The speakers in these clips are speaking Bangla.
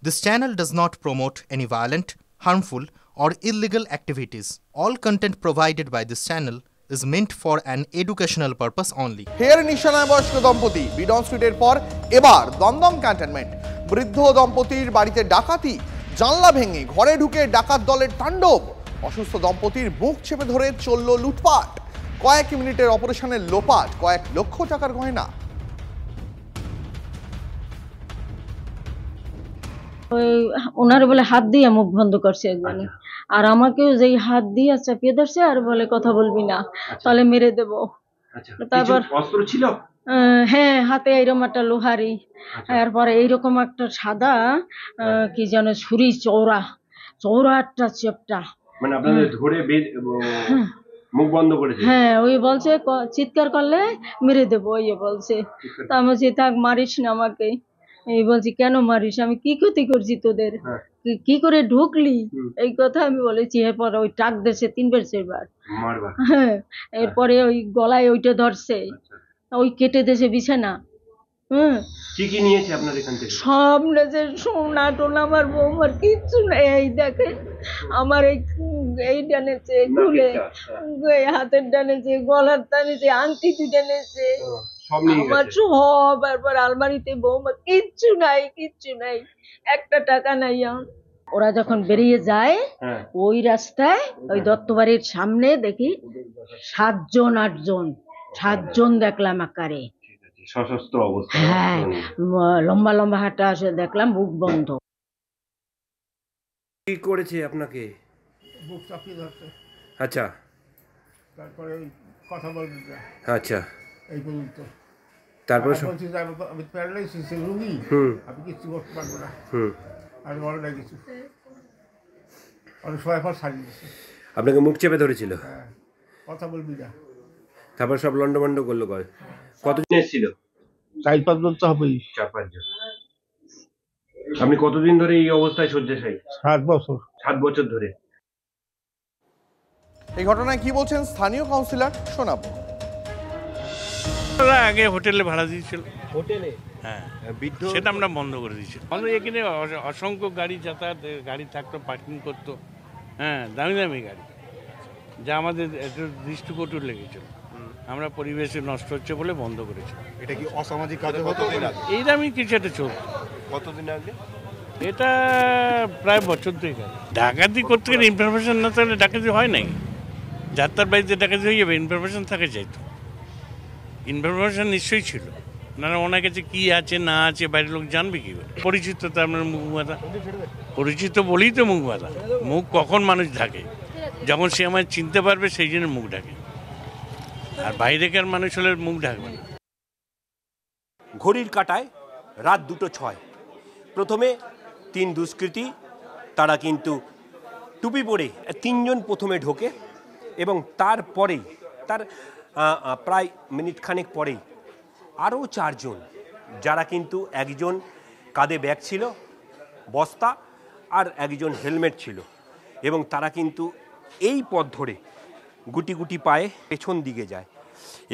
This channel does not promote any violent, harmful, or illegal activities. All content provided by this channel is meant for an educational purpose only. ফের নিশানায় বয়স্ক দম্পতি বিডন স্ট্রিটের পর এবার দমদম ক্যান্টনমেন্ট। বৃদ্ধ দম্পতির বাড়িতে ডাকাতি, জানলা ভেঙে ঘরে ঢুকে ডাকাত দলের তাণ্ডব। অসুস্থ দম্পতির মুখ চেপে ধরে চলল লুটপাট। কয়েক মিনিটের অপারেশনের লোপাট কয়েক লক্ষ টাকার গয়না। ওনার বলে হাত দিয়ে মুখ বন্ধ করছে একজনে, আর আমাকেও যেই হাত দিয়ে চাপিয়ে ধরছে আর বলে কথা বলবি না, তাহলে মেরে দেবো। তারপর অস্ত্র ছিল, হ্যাঁ, হাতে এইরকম একটা লোহারি, এরপরে এইরকম একটা সাদা কি যেন ছুরি, চৌড়া একটা চেপটা, মানে আপনাদের ধরে মুখ বন্ধ করেছে। হ্যাঁ, ওই বলছে চিৎকার করলে মেরে দেবো, ওই বলছে। তা আমি বলছি থাক, মারিস না আমাকে। এই বলছি কেন মারিস, আমি কি ক্ষতি করছি তোদের, কি করে ঢুকলি, এই কথা আমি বলেছি। এরপর ওই টাক দেশে 3-4 বার, হ্যাঁ, এরপরে ওই গলায় ওইটা ধরছে, ওই কেটে দেশে বিছানা। কি কি নিয়েছে আপনার এখান থেকে? সব নেছে, সোনা টোনা, আমার বৌমার কিচ্ছু নেই। এই দেখেন, আমার এই ডানেছে, খুলে হাতের ডানেছে, গলার টানেছে, আংটি দুটা নেছে, আমার সব। একবার আলমারিতে বৌমা কিচ্ছু নাই, একটা টাকা নাই। ওরা যখন বেরিয়ে যায় ওই রাস্তায়, ওই দত্তবাড়ির সামনে দেখি 7-8জন দেখলাম আকারে, সশস্ত্র অবস্থা, হ্যাঁ, লম্বা লম্বা হাঁটা আসে, দেখলাম বুক বন্ধ। কি করেছে আপনাকে? বুক চাপিয়ে ধরছে, আচ্ছা, তারপরে কথা বলতে, আচ্ছা, এই পর্যন্ত। তারপর আমি প্যারালাইসিস রুগী, আমি কিছু করতে পারবো না, আমি বলে না কিছু, অনেক সময় পর ছাড়িয়ে দিচ্ছে। আপনাকে মুখ চেপে ধরেছিল? হ্যাঁ, কথা বলবি না। তারপর সব লন্ডভন্ড করলো। কতদিন এসেছিল? 4-5 জন তো হবেই। 4-5 জন। আপনি কতদিন ধরে এই অবস্থায় শয্যাশায়ী? 7 বছর। 7 বছর ধরে। এই ঘটনায় কি বলছেন স্থানীয় কাউন্সিলর, শোনাবো। আগে হোটেলে ভাড়া দিয়েছিল, হোটেলে, হ্যাঁ, সেটা আমরা বন্ধ করে দিয়েছি। আমাদের এখানে অসংখ্য গাড়ি যাতায়াত, গাড়ি থাকতো, পার্কিং করতো, হ্যাঁ, দামি দামি গাড়ি, যা আমাদের একটু দৃষ্টিকটু লেগেছিল। আমরা পরিবেশ নষ্ট হচ্ছে বলে বন্ধ করেছি। এটা কি অসামাজিক কাজ হতো? এই দামই কিছু একটা চলতো। কতদিন আগে? এটা প্রায় বছর থেকে। ডাকাতি করতে গেলে ইনফরমেশন না থাকলে ডাকাতি হয় নাই। যাত্রার বাড়িতে ডাকাতি হয়ে যাবে, ইনফরমেশন থাকে যাইতো। ইনফরমেশন নিশ্চয়ই ছিল, না ওনার কাছে কি আছে না আছে বাইরের লোক জানবে কি করে? পরিচিত তো আপনার মুখ বাঁধা, পরিচিত বলেই তো মুখ বাঁধা। মুখ কখন মানুষ ঢাকে, যখন সে আমায় চিনতে পারবে সেই জন্য মুখ ঢাকে, আর বাইরেকার মানুষ হলে মুখ ঢাকবে না। ঘড়ির কাঁটায় রাত 2:06। প্রথমে 3 দুষ্কৃতী, তারা কিন্তু টুপি পরে 3 জন প্রথমে ঢোকে, এবং তারপরেই তার প্রায় মিনিট খানেক পরেই আরও 4 জন, যারা কিন্তু একজন কাঁধে ব্যাগ ছিল, বস্তা, আর একজন হেলমেট ছিল, এবং তারা কিন্তু এই পথ ধরে গুটি গুটি পায়ে পেছন দিকে যায়,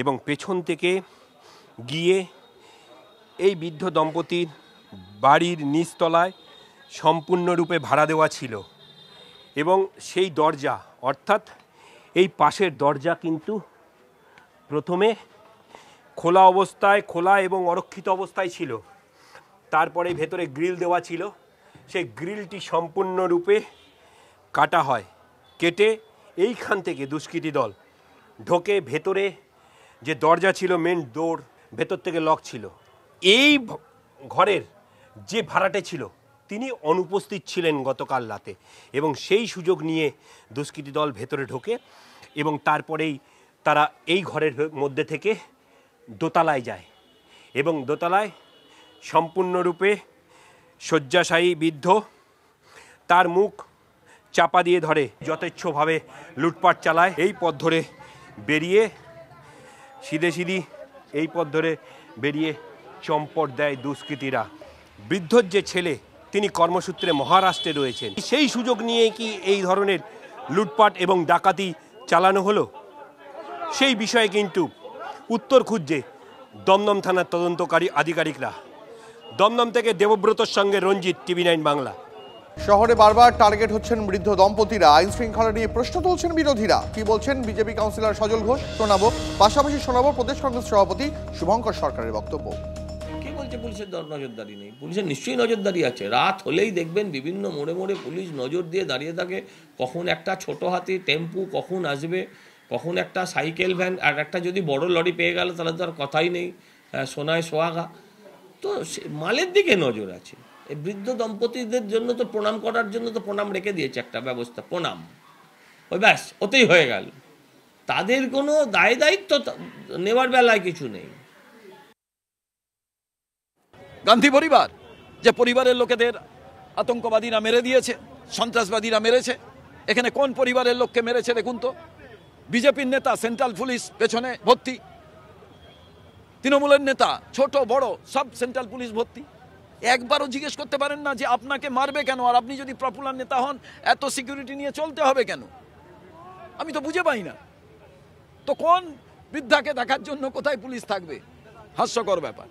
এবং পেছন থেকে গিয়ে এই বৃদ্ধ দম্পতির বাড়ির নিচতলায় সম্পূর্ণরূপে ভাড়া দেওয়া ছিল, এবং সেই দরজা, অর্থাৎ এই পাশের দরজা কিন্তু প্রথমে খোলা এবং অরক্ষিত অবস্থায় ছিল। তারপরে ভেতরে গ্রিল দেওয়া ছিল, সেই গ্রিলটি সম্পূর্ণরূপে কাটা হয়। কেটে এইখান থেকে দুষ্কৃতী দল ঢোকে। ভেতরে যে দরজা ছিল, মেন ডোর, ভেতর থেকে লক ছিল। এই ঘরের যে ভাড়াটে ছিল তিনি অনুপস্থিত ছিলেন গতকাল রাতে, এবং সেই সুযোগ নিয়ে দুষ্কৃতী দল ভেতরে ঢোকে, এবং তারপরেই তারা এই ঘরের মধ্যে থেকে দোতলায় যায়, এবং দোতলায় সম্পূর্ণরূপে শয্যাশায়ী বৃদ্ধ, তার মুখ চাপা দিয়ে ধরে যথেচ্ছভাবে লুটপাট চালায়। এই পথ ধরে বেরিয়ে সিধে এই পথ ধরে বেরিয়ে চম্পট দেয় দুষ্কৃতীরা। বৃদ্ধর যে ছেলে, তিনি কর্মসূত্রে মহারাষ্ট্রে রয়েছেন। সেই সুযোগ নিয়ে কি এই ধরনের লুটপাট এবং ডাকাতি চালানো হলো, সেই বিষয়ে কিন্তু উত্তর খুঁজছে দমদম থানার তদন্তকারী আধিকারিকরা। দমদম থেকে দেবব্রতর সঙ্গে রঞ্জিত, TV9 বাংলা। শহরে বারবার টার্গেট হচ্ছেন বৃদ্ধ দম্পতিরা। আইন শৃঙ্খলা নিয়ে প্রশ্ন তুলছেন বিরোধীরা। কি বলছেন বিজেপি কাউন্সিলর সজল ঘোষ, শোনাবো। পাশাপাশি শোনাবো প্রদেশ কংগ্রেস সভাপতি শুভঙ্কর সরকারের বক্তব্য। কে বলছে পুলিশের নজরদারি নেই? পুলিশের নিশ্চয়ই নজরদারি আছে। রাত হলেই দেখবেন বিভিন্ন মোড়ে মোড়ে পুলিশ নজর দিয়ে দাঁড়িয়ে থাকে, কখন একটা ছোট হাতি টেম্পু কখন আসবে, কখন একটা সাইকেল ভ্যান, আর একটা যদি বড় লরি পেয়ে গেল তাহলে তো আর কথাই নেই, সোনায় সোহাগা। তো মালের দিকে নজর আছে। এই বৃদ্ধ দম্পতিদের জন্য তো প্রণাম করার জন্য তো প্রণাম রেখে দিয়েছে একটা ব্যবস্থা, প্রণাম, ওই ব্যাস, ওতেই হয়ে গেল। তাদের কোনো দায় দায়িত্ব নেওয়ার বেলায় কিছু নেই। গান্ধী পরিবার, যে পরিবারের লোকেদের আতঙ্কবাদীরা মেরে দিয়েছে, সন্ত্রাসবাদীরা মেরেছে, এখানে কোন পরিবারের লোককে মেরেছে দেখুন তো। বিজেপির নেতা সেন্ট্রাল পুলিশ পেছনে ভর্তি, তৃণমূলের নেতা ছোট বড় সব সেন্ট্রাল পুলিশ ভর্তি। একবারও জিজ্ঞেস করতে পারেন না যে আপনাকে মারবে কেন, আর আপনি যদি পপুলার নেতা হন এত সিকিউরিটি নিয়ে চলতে হবে কেন? আমি তো বুঝে পাই না। তো কোন বৃদ্ধাকে দেখার জন্য কোথায় পুলিশ থাকবে? হাস্যকর ব্যাপার।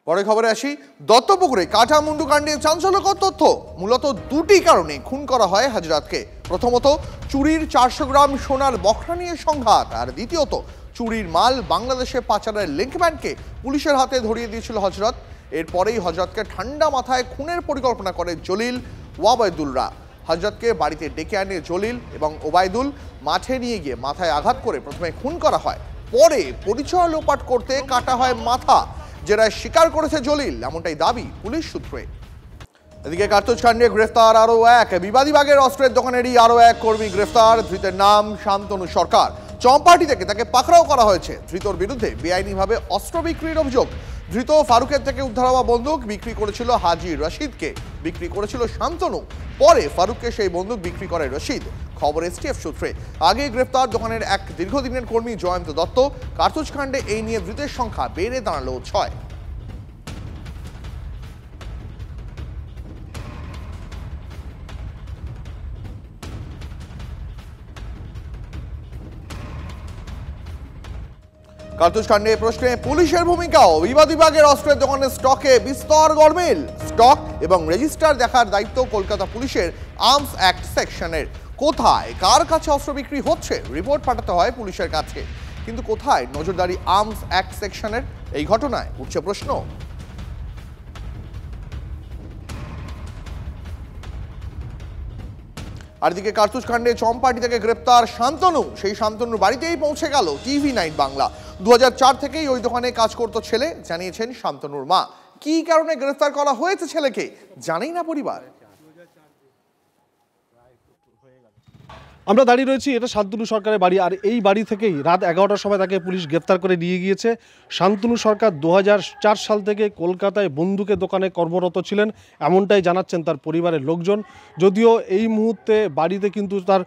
পরে খবরে আসি। দত্তপুকুরে কাঠামুন্ডু কাণ্ডে চাঞ্চল্যকর তথ্য। মূলত দুটি কারণে খুন করা হয় হাজরাতকে। প্রথমত, চুরির 400 গ্রাম সোনার বখরা নিয়ে সংঘাত, আর দ্বিতীয়ত, চুরির মাল বাংলাদেশে পাচারের লিঙ্কম্যানকে পুলিশের হাতে ধরিয়ে দিয়েছিল হজরত। এরপরেই হজরতকে ঠান্ডা মাথায় খুনের পরিকল্পনা করে জলিল ওবায়দুলরা। হজরতকে বাড়িতে ডেকে আনে জলিল এবং ওবায়দুল। মাঠে নিয়ে গিয়ে মাথায় আঘাত করে প্রথমে খুন করা হয়, পরে পরিচয় লোপাট করতে কাটা হয় মাথা। জেরায় স্বীকার করেছে জলিল, এমনটাই দাবি পুলিশ সূত্রে। এদিকে কার্তুজ কাণ্ডে গ্রেফতার আরও এক বিবাদী বাগের অস্ত্রের দোকানেরই আরও এক কর্মী গ্রেফতার। ধৃতের নাম শান্তনু সরকার। চম্পাহাটি থেকে তাকে পাকড়াও করা হয়েছে। ধৃতর বিরুদ্ধে বেআইনিভাবে অস্ত্র বিক্রির অভিযোগ। ধৃত ফারুকের থেকে উদ্ধার হওয়া বন্দুক বিক্রি করেছিল হাজি রশিদকে, বিক্রি করেছিল শান্তনু। পরে ফারুককে সেই বন্দুক বিক্রি করে রশিদ। খবর STF সূত্রে। আগে গ্রেফতার দোকানের এক দীর্ঘদিনের কর্মী জয়ন্ত দত্ত। কার্তুজ কাণ্ডে এই নিয়ে ধৃতের সংখ্যা বেড়ে দাঁড়ালো 6। কার্তুজ কাণ্ডে প্রশ্নে পুলিশের ভূমিকাও। বিবাদী বাগের অস্ত্রের দোকানের স্টকে বিস্তর গরমিল। স্টক এবং রেজিস্টার দেখার দায়িত্ব কলকাতা পুলিশের আর্মস অ্যাক্ট সেকশনের। কোথায় কার কাছে অস্ত্র বিক্রি হচ্ছে রিপোর্ট পাঠাতে হয় পুলিশের কাছে, কিন্তু কোথায় নজরদারি আর্মস অ্যাক্ট সেকশনের? এই ঘটনায় উঠছে প্রশ্ন। আর দিকে কার্তুজ কাণ্ডে চম্পাহাটি থেকে গ্রেপ্তার শান্তনু। সেই শান্তনুর বাড়িতেই পৌঁছে গেল TV9 বাংলা। 2004 থেকেই ওই দোকানে কাজ করত ছেলে, জানিয়েছেন শান্তনুর মা। কি কারণে গ্রেফতার করা হয়েছে ছেলেকে জানেই না পরিবার। আমরা দাঁড়িয়ে রয়েছি, এটা শান্তনু সরকারের বাড়ি। আর এই বাড়ি থেকেই রাত 11টার সময় তাকে পুলিশ গ্রেফতার করে নিয়ে গিয়েছে। শান্তনু সরকার 2004 সাল থেকে কলকাতায় বন্দুকের দোকানে কর্মরত ছিলেন, এমনটাই জানাচ্ছেন তার পরিবারের লোকজন। যদিও এই মুহূর্তে বাড়িতে কিন্তু তার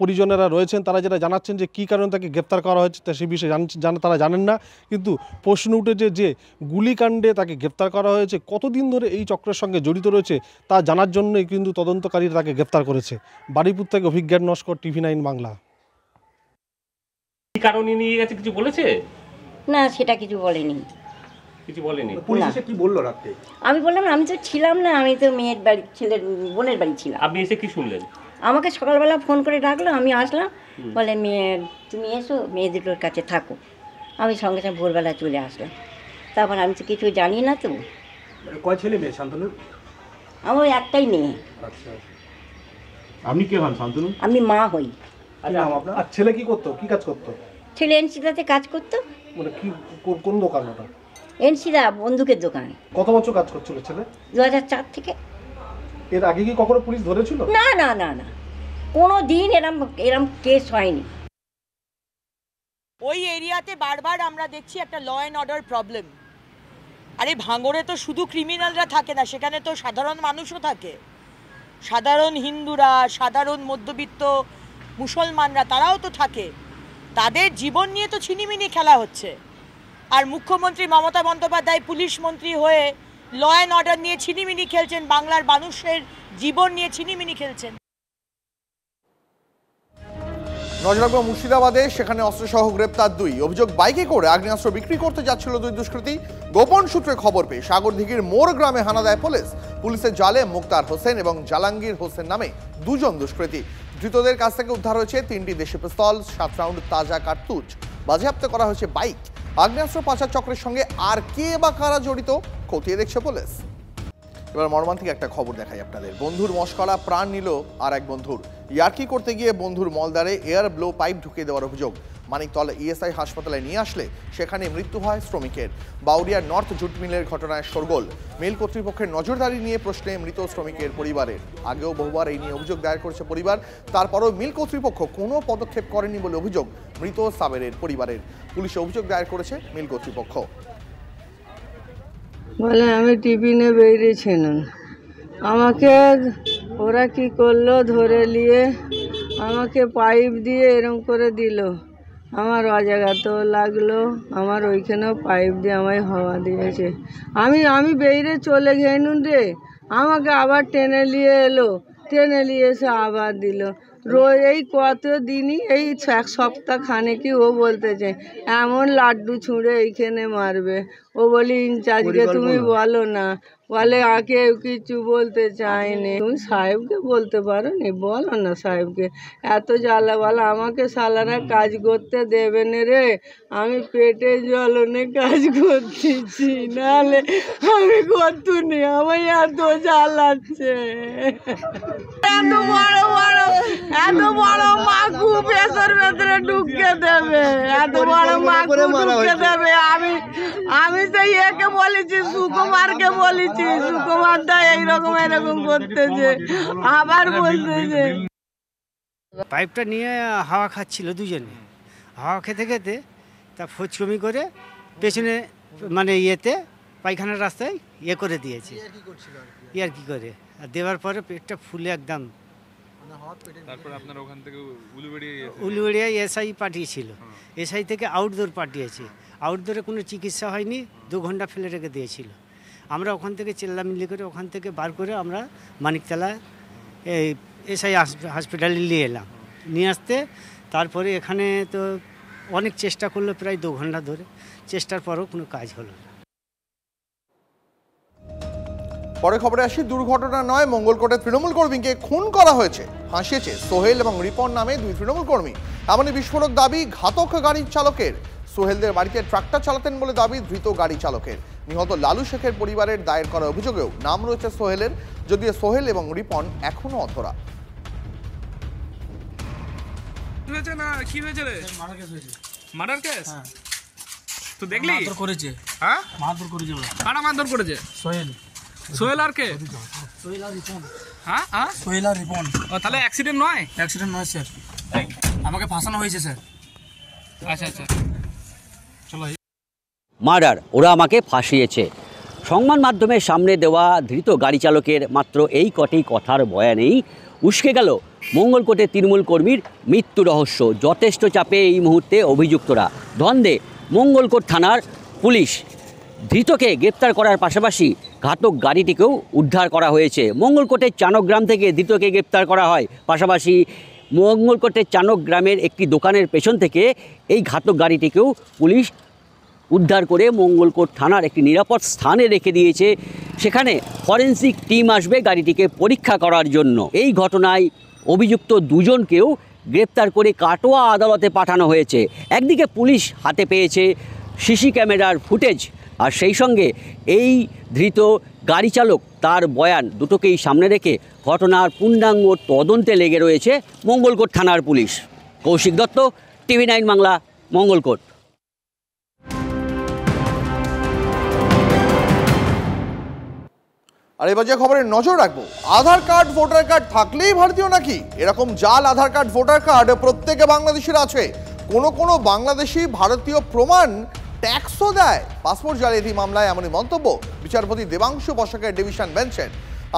পরিজনেরা রয়েছেন, তারা যেটা জানাচ্ছেন যে কী কারণে তাকে গ্রেফতার করা হয়েছে সে বিষয়ে তারা জানেন না। কিন্তু প্রশ্ন উঠেছে যে গুলিকাণ্ডে তাকে গ্রেফতার করা হয়েছে, কতদিন ধরে এই চক্রের সঙ্গে জড়িত রয়েছে তা জানার জন্যই কিন্তু তদন্তকারীরা তাকে গ্রেফতার করেছে। বারুইপুর থেকে অভিজ্ঞান নস্কর, TV9 বাংলা। কি কারণে নিয়ে গেছে কিছু বলেছে? না, সেটা কিছু বলেনি। কিছু বলেনি? পুলিশ এসে কি বললো রাতে? আমি বললাম আমি তো ছিলাম না, আমি তো মেয়ের বাড়ি, ছেলের বোনের বাড়ি ছিলাম। আপনি এসে কি শুনলেন? আমাকে সকালবেলা ফোন করে ডাকলো, আমি আসলাম, বলে মেয়ে তুমি এসো, মেয়ে দুটোর কাছে থাকো। আমি সঙ্গে সঙ্গে ভোরবেলা চলে আসলাম। তারপর আমি তো কিছু জানি না। তো কয় ছেলে মেয়ে শান্তনু? আমার একটাই মেয়ে। আচ্ছা, আপনি কে হন শান্তনু? আমি মা হই। আর ছেলে কি করতো, কি কাজ করতো? ছেলে এনসিদাতে কাজ করতো। মানে কি, কোন দোকান ওটা? এনসিদা বন্দুকের দোকান। কত বছর কাজ করছিল ছেলে? 2004 থেকে। এর আগে কি কখনো পুলিশ ধরেছিল? না না না না, কোনো দিন এরম কেস হয়নি। ওই এরিয়াতে বারবার আমরা দেখছি একটা ল অ্যান্ড অর্ডার প্রবলেম। আরে ভাঙড়ে তো শুধু ক্রিমিনালরা থাকে না, সেখানে তো সাধারণ মানুষও থাকে। সাধারণ হিন্দুরা, সাধারণ মধ্যবিত্ত মুসলমানরা, তারাও তো থাকে। তাদের জীবন নিয়ে তো ছিনিমিনি খেলা হচ্ছে। আর মুখ্যমন্ত্রী মমতা বন্দ্যোপাধ্যায় পুলিশ মন্ত্রী হয়ে ল অ্যান্ড অর্ডার নিয়ে ছিনিমিনি খেলছেন, বাংলার মানুষের জীবন নিয়ে ছিনিমিনি খেলছেন। নজর রাখবো মুর্শিদাবাদে, সেখানে অস্ত্রসহ গ্রেপ্তার 2। অভিযোগ, বাইকে করে আগ্নেয়াস্ত্র বিক্রি করতে যাচ্ছিল 2 দুষ্কৃতী। গোপন সূত্রে খবর পেয়ে সাগরদিঘির মোড় গ্রামে হানা দেয় পুলিশ। পুলিশের জালে মুক্তার হোসেন এবং জালাঙ্গীর হোসেন নামে 2 জন দুষ্কৃতী। ধৃতদের কাছ থেকে উদ্ধার হয়েছে 3টি দেশি পিস্তল, 7 রাউন্ড তাজা কার্তুজ। বাজেয়াপ্ত করা হয়েছে বাইক। আগ্নেয়াস্ত্র পাচার চক্রের সঙ্গে আর কে বা কারা জড়িত খতিয়ে দেখছে পুলিশ। এবার মর্মান্তিক একটা খবর দেখাই আপনাদের। বন্ধুর মশকরা প্রাণ নিল আর এক বন্ধুর। ইয়ার্কি করতে গিয়ে বন্ধুর মলদ্বারে এয়ার ব্লো পাইপ ঢুকিয়ে দেওয়ার অভিযোগ। মানিকতল ইএসআই হাসপাতালে নিয়ে আসলে সেখানে মৃত্যু হয় শ্রমিকের। বাউরিয়ার নর্থ জুট মিলের ঘটনায় শোরগোল। মিল কর্তৃপক্ষের নজরদারি নিয়ে প্রশ্নে মৃত শ্রমিকের পরিবারের। আগেও বহুবার এই নিয়ে অভিযোগ দায়ের করেছে পরিবার, তারপরও মিল কর্তৃপক্ষ কোনো পদক্ষেপ করেনি বলে অভিযোগ মৃত সাবেরের পরিবারের। পুলিশে অভিযোগ দায়ের করেছে মিল কর্তৃপক্ষ। বলে আমি টিফিনে বেরিয়েছিলাম, আমাকে ওরা কি করলো, ধরে নিয়ে আমাকে পাইপ দিয়ে এরম করে দিল। আমার অজাগাত লাগলো, আমার ওইখানেও পাইপ দিয়ে আমায় হাওয়া দিয়েছে। আমি বেরিয়ে চলে গেলুন রে, আমাকে আবার টেনে নিয়ে এলো, টেনে নিয়ে এসে আবার দিল। এই কত দিনই, এই 1 সপ্তাহ খানে কি ও বলতেছে এমন লাড্ডু ছুঁড়ে এইখানে মারবে। ও বলি ইনচার্জকে তুমি বলো না, বলে আগে কিছু বলতে চায়নি। তুমি সাহেবকে বলতে পারো নি, বলো না সাহেবকে। এত জ্বালা বলা, আমাকে সালারা কাজ করতে দেবে না রে, আমি পেটে জ্বলনে কাজ করতেছি, নাহলে আমি করতুনি। আমায় এত জ্বালাচ্ছে, এত বড় মাকু পেছর ভেতরে ঢুকে দেবে, এত বড় মাকু ঢুকে দেবে। আমি তো একে বলেছি, সুকুমারকে বলেছি, সুকুমার দা এইরকম এরকম করতেছে, আবার বলতেছে। পাইপটা নিয়ে হাওয়া খাচ্ছিল দুজনে। হাওয়া খেতে খেতে তা ফচকমি করে পেছনে মানে ইয়েতে পায়খানার রাস্তায় করে দিয়েছে। ইয়ার কি করে আর দেওয়ার পরে পেটটা ফুলে একদম। তারপর আপনার ওখান থেকে উলুবেড়িয়া এসআই পাঠিয়েছিল, এসআই থেকে আউটডোর পাঠিয়েছে। আউটডোরে কোনো চিকিৎসা হয়নি, 2 ঘন্টা ফেলে রেখে দিয়েছিল। আমরা ওখান থেকে চেল্লামিল্লি করে ওখান থেকে বার করে আমরা মানিকতলা এই এসআই হসপিটালে নিয়ে এলাম। নিয়ে আসতে তারপরে এখানে তো অনেক চেষ্টা করলো, প্রায় 2 ঘন্টা ধরে চেষ্টার পরও কোনো কাজ হলো না। পরে খবরে আসি, দুর্ঘটনা নয়, মঙ্গলকোটে তৃণমূল কর্মীকে খুন করা হয়েছে। ফাঁসিয়েছে সোহেল এবং রিপন নামে 2 তৃণমূল কর্মী। এমনই বিস্ফোরক দাবি ঘাতক গাড়ির চালকের। সোহেলদের বাড়িতে ট্রাক্টর চালাতেন বলে দাবি ধৃত গাড়ি চালকের। নিহত লালু শেখের পরিবারের দায়ের করা অভিযোগেও নাম রয়েছে সোহেলের, যদিও সোহেল এবং রিপন এখনো অধরা। কি হয়েছে রে? Murder case? তো দেখলি মারধর করেছে। হ্যাঁ মারধর করেছে। কারা মারধর করেছে? সোহেল। সোহেল আর কে? সোহেল আর রিপন। হ্যাঁ হ্যাঁ সোহেল আর রিপন। ও তাহলে অ্যাক্সিডেন্ট নয়? অ্যাক্সিডেন্ট নয় স্যার, আমাকে ফাঁসানো হয়েছে স্যার। আচ্ছা আচ্ছা চলো। মার্ডার, ওরা আমাকে ফাঁসিয়েছে। সংবাদ মাধ্যমের সামনে দেওয়া ধৃত গাড়ি চালকের মাত্র এই কটি কথার বয়ানেই উস্কে গেল মঙ্গলকোটে তৃণমূল কর্মীর মৃত্যু রহস্য। যথেষ্ট চাপে এই মুহূর্তে অভিযুক্তরা। দ্বন্দ্বে মঙ্গলকোট থানার পুলিশ। ধৃতকে গ্রেপ্তার করার পাশাপাশি ঘাতক গাড়িটিকেও উদ্ধার করা হয়েছে। মঙ্গলকোটের চানক গ্রাম থেকে ধৃতকে গ্রেপ্তার করা হয়। পাশাপাশি মঙ্গলকোটের চানক গ্রামের একটি দোকানের পেছন থেকে এই ঘাতক গাড়িটিকেও পুলিশ উদ্ধার করে মঙ্গলকোট থানার একটি নিরাপদ স্থানে রেখে দিয়েছে। সেখানে ফরেন্সিক টিম আসবে গাড়িটিকে পরীক্ষা করার জন্য। এই ঘটনায় অভিযুক্ত 2 জনকেও গ্রেপ্তার করে কাটোয়া আদালতে পাঠানো হয়েছে। একদিকে পুলিশ হাতে পেয়েছে সিসি ক্যামেরার ফুটেজ, আর সেই সঙ্গে এই ধৃত গাড়ি চালক তার বয়ান, দুটোকেই সামনে রেখে ঘটনার পূর্ণাঙ্গ তদন্তে লেগে রয়েছে মঙ্গলকোট থানার পুলিশ। কৌশিক দত্ত, TV9 বাংলা, মঙ্গলকোট। আর এবার যে খবরে নজর রাখবো, আধার কার্ড ভোটার কার্ড থাকলেই ভারতীয় নাকি? এরকম জাল আধার কার্ড ভোটার কার্ড প্রত্যেকে বাংলাদেশের আছে। কোনো বাংলাদেশি ভারতীয় প্রমাণ ট্যাক্সও দেয়। পাসপোর্ট জালিয়াতি মামলায় এমনই মন্তব্য বিচারপতি দেবাংশু বসাকের ডিভিশন বেঞ্চের।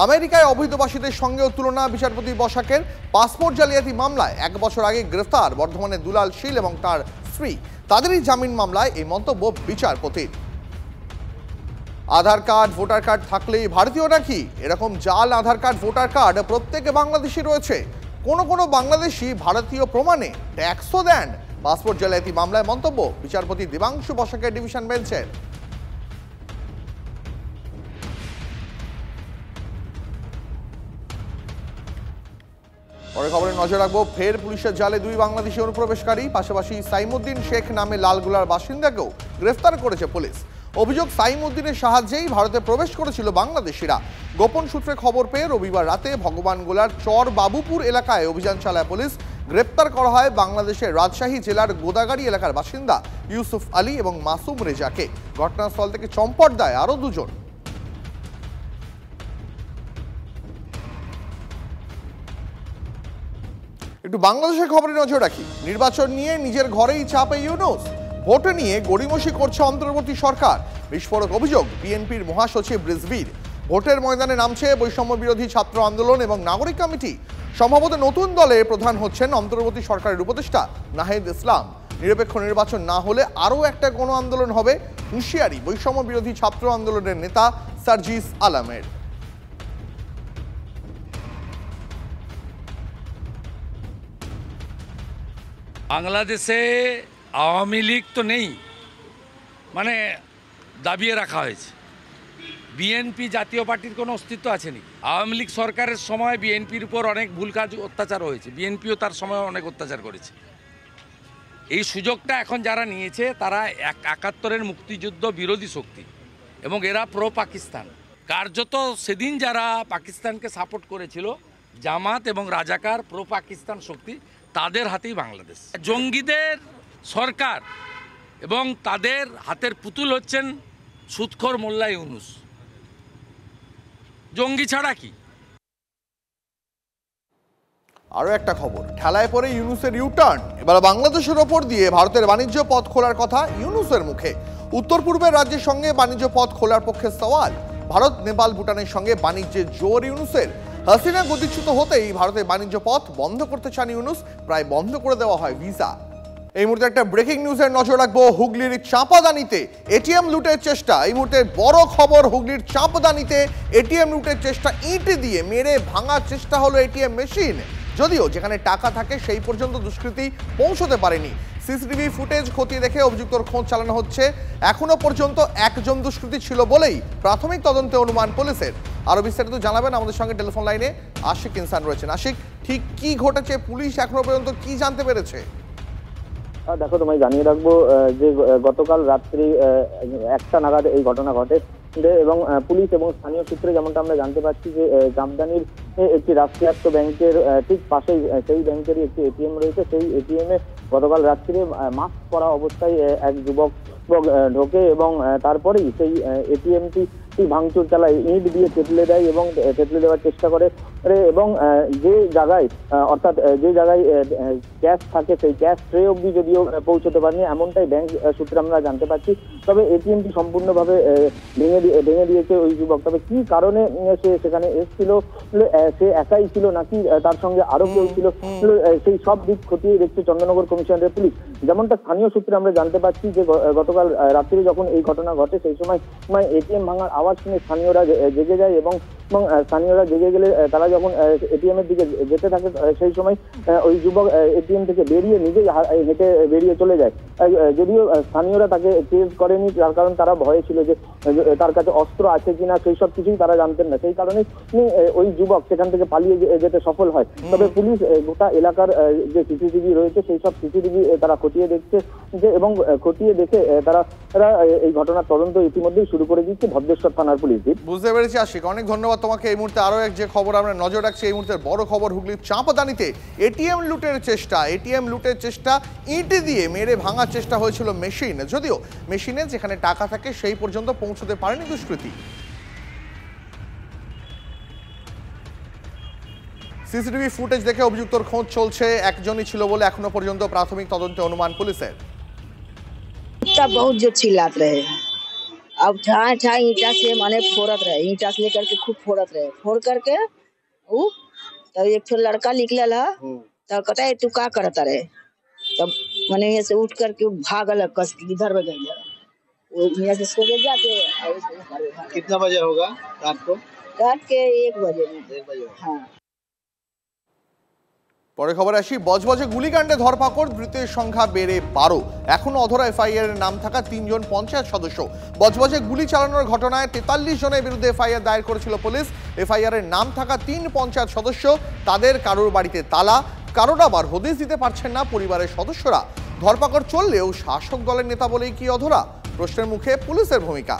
আমেরিকায় অবৈধবাসীদের সঙ্গেও তুলনা বিচারপতি বসাকের। পাসপোর্ট জালিয়াতি মামলায় 1 বছর আগে গ্রেফতার বর্ধমানের দুলাল শীল এবং তার স্ত্রী, তাদেরই জামিন মামলায় এই মন্তব্য বিচারপতির। আধার কার্ড ভোটার কার্ড থাকলেই ভারতীয় নাকি? এরকম জাল আধার কার্ড ভোটার কার্ড প্রত্যেকে বাংলাদেশি রয়েছে। কোনো বাংলাদেশি ভারতীয় প্রমাণে ট্যাক্সও দেন। পাসপোর্ট জালিয়াতি মামলায় মন্তব্য বিচারপতি দেবাংশু বসাকের ডিভিশন বেঞ্চের। পরে খবরে নজর রাখবো, ফের পুলিশের জালে 2 বাংলাদেশি অনুপ্রবেশকারী, পাশাপাশি সাইমুদ্দিন শেখ নামে লালগোলার বাসিন্দাকেও গ্রেফতার করেছে পুলিশ। অভিযোগ, সাইমুদ্দিনের সাহায্যেই ভারতে প্রবেশ করেছিল বাংলাদেশিরা। গোপন সূত্রে খবর পেয়ে রবিবার রাতে ভগবানগোলার চর বাবুপুর এলাকায় অভিযান চালায় পুলিশ। গ্রেপ্তার করা হয় বাংলাদেশের রাজশাহী জেলার গোদাগাড়ি এলাকার বাসিন্দা ইউসুফ আলী এবং মাসুম রেজাকে। ঘটনাস্থল থেকে চম্পট দেয় আরও 2 জন। একটু বাংলাদেশের খবরে নজর রাখি। নির্বাচন নিয়ে নিজের ঘরেই চাপে ইউনূস, ভোট নিয়ে গড়িমসি করছে অন্তর্বর্তী সরকার। বিস্ফোরক অভিযোগ বিএনপির মহাসচিব রিজভীর। ভোটের ময়দানে নামছে বৈষম্য বিরোধী ছাত্র আন্দোলন এবং নাগরিক কমিটি। সম্ভবত নতুন দলে প্রধান হচ্ছেন অন্তর্বর্তী সরকারের উপদেষ্টা নাহিদ ইসলাম। নিরপেক্ষ নির্বাচন না হলে আরও একটা গণ আন্দোলন হবে, হুঁশিয়ারি বৈষম্য বিরোধী ছাত্র আন্দোলনের নেতা সার্জিস আলমের। বাংলাদেশে আওয়ামী লীগ তো নেই, মানে দাবিয়ে রাখা হয়েছে। বিএনপি জাতীয় পার্টির কোনো অস্তিত্ব আছে নাকি? আওয়ামী লীগ সরকারের সময় বিএনপির উপর অনেক ভুল কাজ অত্যাচার হয়েছে, বিএনপিও তার সময় অনেক অত্যাচার করেছে। এই সুযোগটা এখন যারা নিয়েছে তারা 71-এর মুক্তিযুদ্ধ বিরোধী শক্তি এবং এরা প্রো পাকিস্তান। কার্যত সেদিন যারা পাকিস্তানকে সাপোর্ট করেছিল, জামাত এবং রাজাকার প্রো পাকিস্তান শক্তি, তাদের হাতেই বাংলাদেশ। জঙ্গিদের সরকার এবং তাদের হাতের পুতুল হচ্ছেন সুদখোর মোল্লা ইউনূস। জঙ্গি ছাড়া কি? আরও একটা খবর, ঠেলায় পড়ে ইউনূসের ইউটার্ন। এবার বাংলাদেশের ওপর দিয়ে ভারতের বাণিজ্য পথ খোলার কথা ইউনূসের মুখে। উত্তর পূর্বের রাজ্যের সঙ্গে বাণিজ্য পথ খোলার পক্ষে সওয়াল। ভারত, নেপাল, ভুটানের সঙ্গে বাণিজ্যের জোর ইউনূসের। হাসিনা গতিচ্যুত হতেই ভারতের বাণিজ্য পথ বন্ধ করতে চান ইউনূস, প্রায় বন্ধ করে দেওয়া হয় ভিসা। এই মুহূর্তে একটা ব্রেকিং নিউজের নজর রাখবো। হুগলির চাঁপাদানিতে এটিএম লুটের চেষ্টা। এই মুহূর্তে বড় খবর, হুগলির চাঁপাদানিতে এটিএম লুটের চেষ্টা। ইট দিয়ে মেরে ভাঙার চেষ্টা হলো এটিএম মেশিন। যদিও যেখানে টাকা থাকে সেই পর্যন্ত দুষ্কৃতী পৌঁছতে পারেনি। সিসিটিভি ফুটেজ খতিয়ে দেখে অভিযুক্তর খোঁজ চালানো হচ্ছে। এখনো পর্যন্ত 1 জন দুষ্কৃতী ছিল বলেই প্রাথমিক তদন্তে অনুমান পুলিশের। আরো বিস্তারিত জানাবেন আমাদের সঙ্গে টেলিফোন লাইনে আশিক ইনসান রয়েছেন। আশিক, ঠিক কি ঘটেছে, পুলিশ এখনো পর্যন্ত কি জানতে পেরেছে? দেখো, তোমায় জানিয়ে রাখবো যে গতকাল রাত্রি 1টা নাগাদ এই ঘটনা ঘটে এবং পুলিশ এবং স্থানীয় সূত্রে যেমনটা আমরা জানতে পারছি যে জামদানির একটি রাষ্ট্রায়ত্ত ব্যাংকের ঠিক পাশেই সেই ব্যাংকেরই একটি এটিএম রয়েছে। সেই এটিএমে গতকাল রাত্রে মাস্ক পরা অবস্থায় এক যুবক ঢোকে এবং তারপরেই সেই এটিএমটি ভাঙচুর চালায়, ইট দিয়ে তেতলে দেয় এবং তেতলে দেওয়ার চেষ্টা করে এবং যে জায়গায় অর্থাৎ যে জায়গায় ক্যাশ থাকে সেই ক্যাশ ট্রে অবধি যদিও পৌঁছতে পারেনি, এমনটাই ব্যাংক সূত্রে আমরা জানতে পারছি। তবে এটিএমটি সম্পূর্ণভাবে ভেঙে দিয়েছে ওই যুবক। তবে কি কারণে সে সেখানে এসেছিল, সে একাই ছিল নাকি তার সঙ্গে আরো কেউ ছিল, সেই সব দিক খতিয়ে দেখছে চন্দননগর কমিশনারের পুলিশ। যেমনটা স্থানীয় সূত্রে আমরা জানতে পারছি যে গতকাল রাত্রে যখন এই ঘটনা ঘটে সেই সময় এটিএম ভাঙার আওয়াজ শুনে স্থানীয়রা জেগে যায় এবং স্থানীয়রা জেগে গেলে তারা যখন এটিএম এর দিকে যেতে থাকে সেই সময় ওই যুবক এটিএম থেকে বেরিয়ে নিজেই হেঁটে বেরিয়ে চলে যায়। যদিও স্থানীয়রা তাকে চেজ করেনি, যার কারণ তারা ভয়ে ছিল যে তার কাছে অস্ত্র আছে কিনা সেই সব কিছুই তারা জানতেন না। সেই কারণে ওই যুবক সেখান থেকে পালিয়ে যেতে সফল হয়। তবে পুলিশ গোটা এলাকার যে সিসিটিভি রয়েছে সেই সব সিসিটিভি তারা খতিয়ে দেখছে এবং খতিয়ে দেখে তারা এই ঘটনার তদন্ত ইতিমধ্যেই শুরু করে দিচ্ছে ভদ্রেশ্বর থানার পুলিশ। বুঝতে পেরেছি আশিক, অনেক ধন্যবাদ তোমাকে। এই মুহূর্তে আরো এক যে খবর আমরা নজর রাখছি, এই মুহূর্তে বড় খবর, হুগলির চাঁপাদানিতে এটিএম লুটের চেষ্টা। ইট দিয়ে মেরে ভাঙার চেষ্টা হয়েছিল মেশিন। যদিও মেশিনে যেখানে টাকা থাকে সেই পর্যন্ত পৌঁছতে পারেনি দুষ্কৃতী। সিসিটিভি ফুটেজ দেখে অভিযুক্তর খোঁজ চলছে। একজনই ছিল বলে এখনো পর্যন্ত প্রাথমিক তদন্তে অনুমান পুলিশের। बहुत जो चिल्लात रहे, अब ईटा से माने फोड़त रहे, ईटा से लेकर के खूब फोड़त रहे, फोड़ करके तब एक ठो लड़का निकलल है, तब कहता है तू का करता रहे, तब मैंने यहाँ से उठ करके भागल कस इधर में गई, वो यहाँ से सो गए जाके। कितना बजे होगा रात को? रात के 1 बजे। हाँ। পরে খবর আসি, বজবজে গুলিকাণ্ডে ধরপাকড়, ধৃতের সংখ্যা বেড়ে 12। এখনো অধরা এফআইআর এর নাম থাকা 3 জন পঞ্চায়েত সদস্য। বজবজে গুলি চালানোর ঘটনায় 43 জনের বিরুদ্ধে এফআইআর দায়ের করেছিল পুলিশ। এফআইআর এর নাম থাকা 3 পঞ্চায়েত সদস্য, তাদের কারোর বাড়িতে তালা, কারোর আবার হদিশ দিতে পারছেন না পরিবারের সদস্যরা। ধরপাকড় চললেও শাসক দলের নেতা বলেই কি অধরা? প্রশ্নের মুখে পুলিশের ভূমিকা।